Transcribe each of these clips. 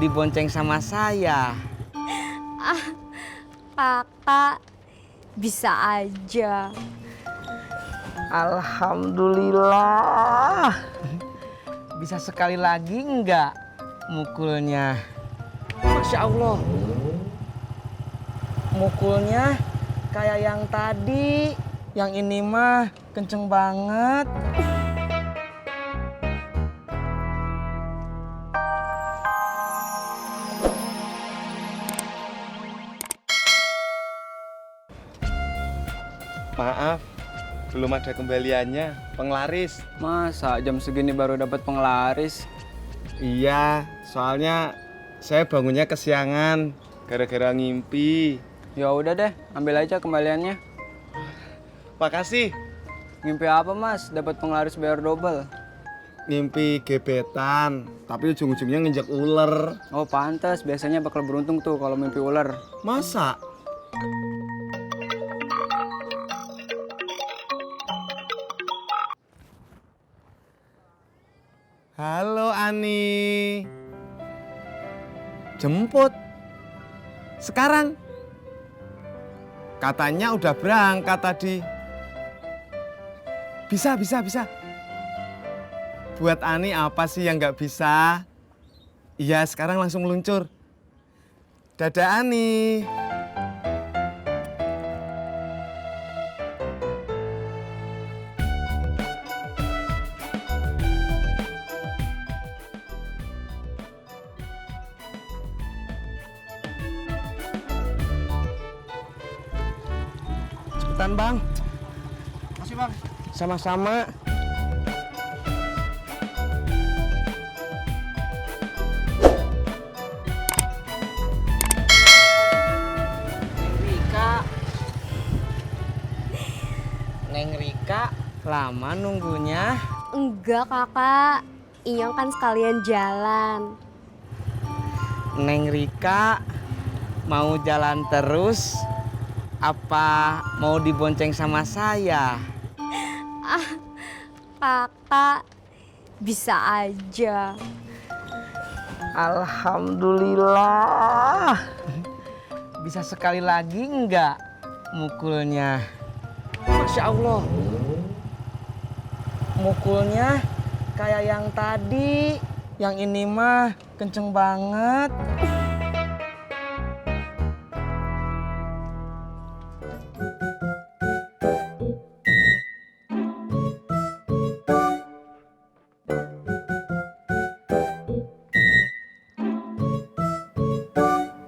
dibonceng sama saya. Ah, kakak bisa aja. Alhamdulillah. Bisa sekali lagi enggak mukulnya? Masya Allah. Mukulnya kayak yang tadi. Yang ini mah kenceng banget. Maaf, belum ada kembaliannya, penglaris. Masa jam segini baru dapat penglaris? Iya, soalnya saya bangunnya kesiangan gara-gara ngimpi. Ya udah deh, ambil aja kembaliannya. Makasih. Ngimpi apa mas? Dapat penglaris bayar double. Ngimpi gebetan, tapi ujung-ujungnya nginjak ular. Oh pantas, biasanya bakal beruntung tuh kalau mimpi ular. Masa? Halo Ani. Jemput. Sekarang. Katanya udah berangkat tadi. Bisa. Buat Ani apa sih yang nggak bisa? Iya, sekarang langsung meluncur. Dadah Ani. Cepetan bang. Makasih bang. Sama-sama. Neng Rika, lama nunggunya. Enggak kakak, Iyong kan sekalian jalan. Neng Rika, mau jalan terus? Apa mau dibonceng sama saya? Ah, kakak bisa aja. Alhamdulillah. Bisa sekali lagi enggak mukulnya? Masya Allah. Mukulnya kayak yang tadi. Yang ini mah kenceng banget.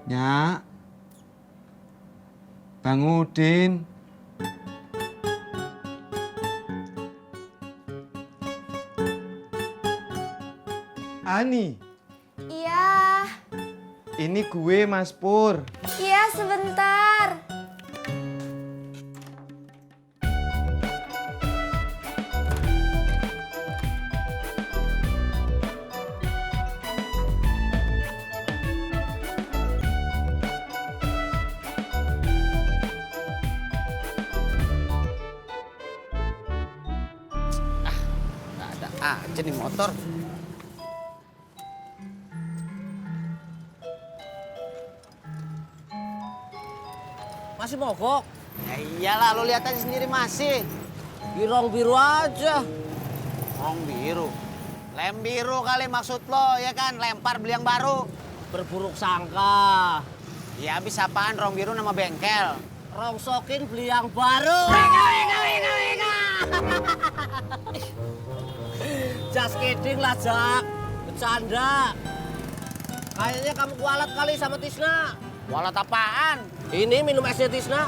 Ya, Bang Udin. Ani, Iya, ini gue Mas Pur. iya sebentar. Nggak ada aja nih motor. Masih mogok? Ya iyalah, lo lihat aja sendiri masih. Birong biru aja. Rong biru. Lem biru kali maksud lo, ya kan? Lempar beli yang baru. Berburuk sangka. Ya habis apaan rong biru nama bengkel? Rongsokin beli yang baru. Just kidding lah, Jak. Bercanda. Kayaknya kamu kualat kali sama Tisna. Walat apaan? Ini minum esnya Tisna.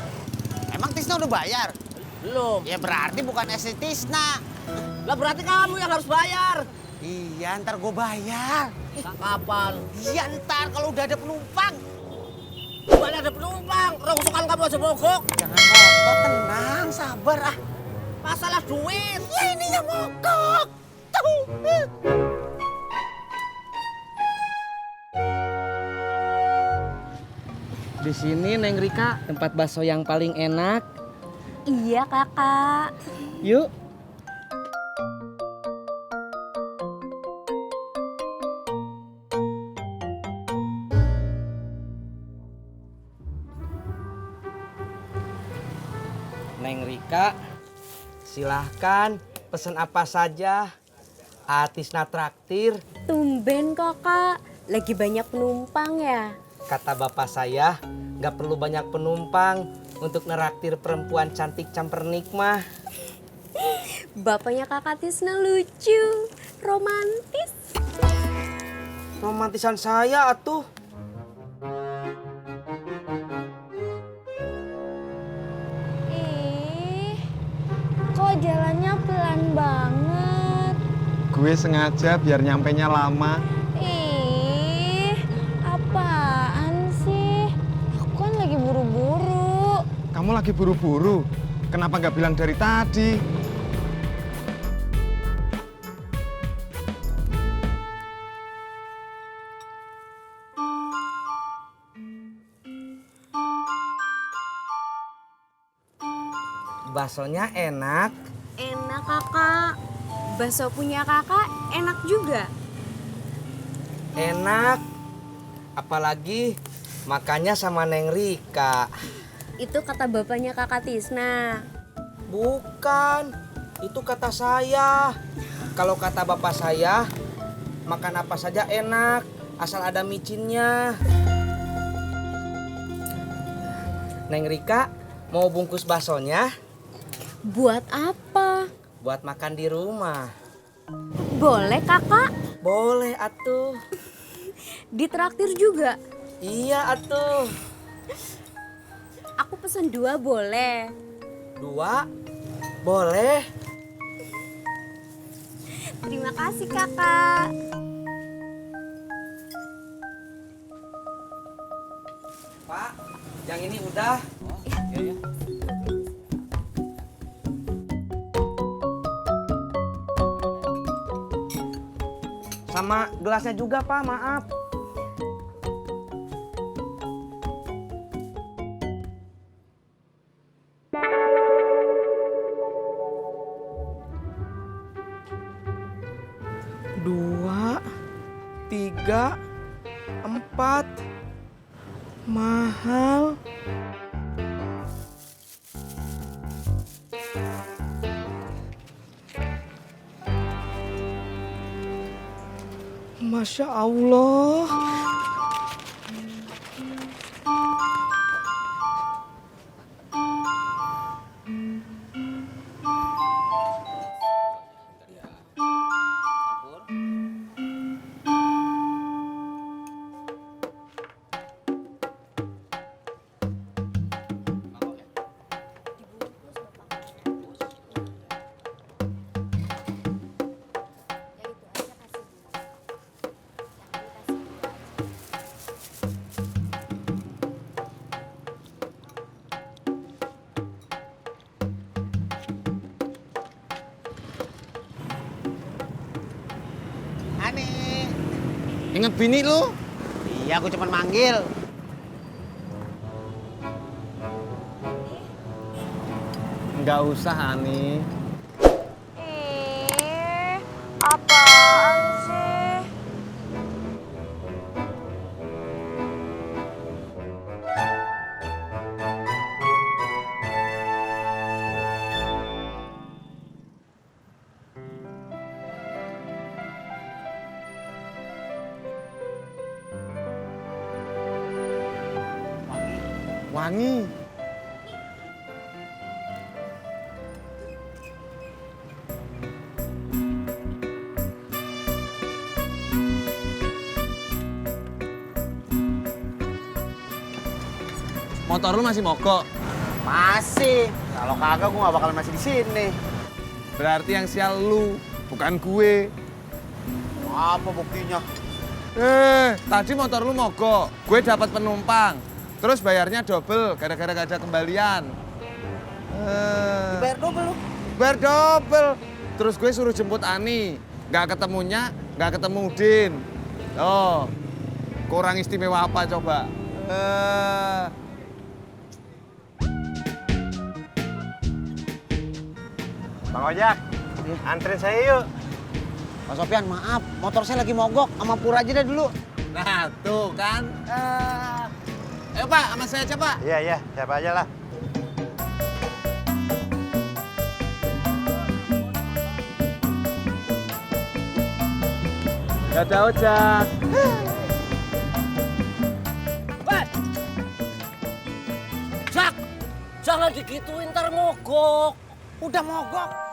Emang Tisna udah bayar? Belum. Ya berarti bukan es Tisna. Lah berarti kamu yang harus bayar. Iya, ntar gue bayar. Kapan? Iya, ntar kalau udah ada penumpang. Gimana ada penumpang? Rongsokan kamu aja mogok. Jangan ngotot, tenang, sabar ah. Masalah duit. Ya ini yang mogok. Tuh. Di sini Neng Rika, tempat bakso yang paling enak. Iya kakak. Yuk. Neng Rika, silahkan pesen apa saja. Atisna traktir. Tumben kakak, lagi banyak penumpang ya? Kata bapak saya, nggak perlu banyak penumpang untuk neraktir perempuan cantik campernik mah. Bapaknya kakak Tisna lucu, romantis. Romantisan saya atuh. Kok jalannya pelan banget? Gue sengaja biar nyampenya lama. Apaan sih? Aku kan lagi buru-buru. Kamu lagi buru-buru. Kenapa nggak bilang dari tadi? Baksonya enak. Enak kakak. Bakso punya kakak enak juga. Enak. Apalagi makannya sama Neng Rika. Itu kata bapaknya kakak Tisna. Bukan. Itu kata saya. Kalau kata bapak saya, makan apa saja enak. Asal ada micinnya. Neng Rika, mau bungkus baksonya? Buat apa? Buat makan di rumah. Boleh kakak? Boleh atuh. Ditraktir juga? Iya atuh. Aku pesen 2 boleh? 2? Boleh. Terima kasih kakak. Pak, yang ini udah. Iya, iya. Sama gelasnya juga, Pak, maaf. Dua, 3, 4. Mahal. Masya Allah. Ani. Ingat bini lu? Iya, aku cuma manggil. Nggak usah, Ani. Apaan sih? Wangi. Motor lu masih mogok? Masih. Kalau kagak gua gak bakal masih di sini. Berarti yang sial lu, bukan gue. Apa buktinya? Tadi motor lu mogok. Gue dapat penumpang. Terus bayarnya double gara-gara gak ada kembalian. Dibayar double lu. Bayar double. Terus gue suruh jemput Ani. Gak ketemunya, gak ketemu Udin. Oh, kurang istimewa apa coba? Bang Ojak, anterin saya yuk. Pak Sofyan, maaf, motor saya lagi mogok, sama Pur aja dah dulu. Nah, tuh kan. Ayo Pak, sama saya aja Pak. Iya, siapa aja lah. Dadah ojak. Weh! Jak! Jangan digituin ntar mogok. Udah mogok.